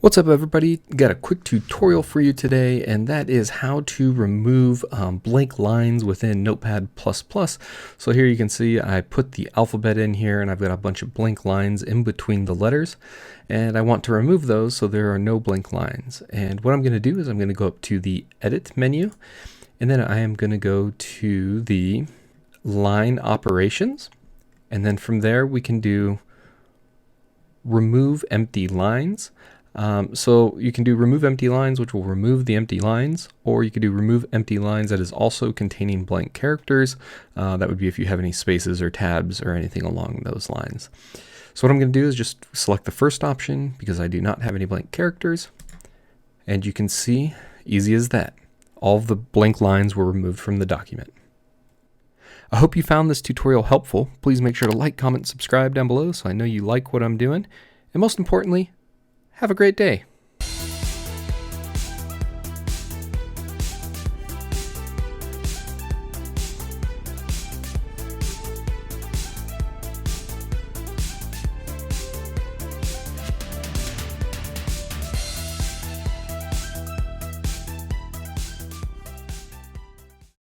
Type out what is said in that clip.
What's up everybody? Got a quick tutorial for you today, and that is how to remove blank lines within Notepad++. So here you can see I put the alphabet in here and I've got a bunch of blank lines in between the letters, and I want to remove those so there are no blank lines. And what I'm going to do is I'm going to go up to the Edit menu, and then I am going to go to the Line Operations, and then from there we can do Remove Empty Lines. So you can do remove empty lines, which will remove the empty lines, or you could do remove empty lines that is also containing blank characters. That would be if you have any spaces or tabs or anything along those lines. So what I'm going to do is just select the first option because I do not have any blank characters. And you can see, easy as that, all of the blank lines were removed from the document. I hope you found this tutorial helpful. Please make sure to like, comment, subscribe down below so I know you like what I'm doing. And most importantly, have a great day.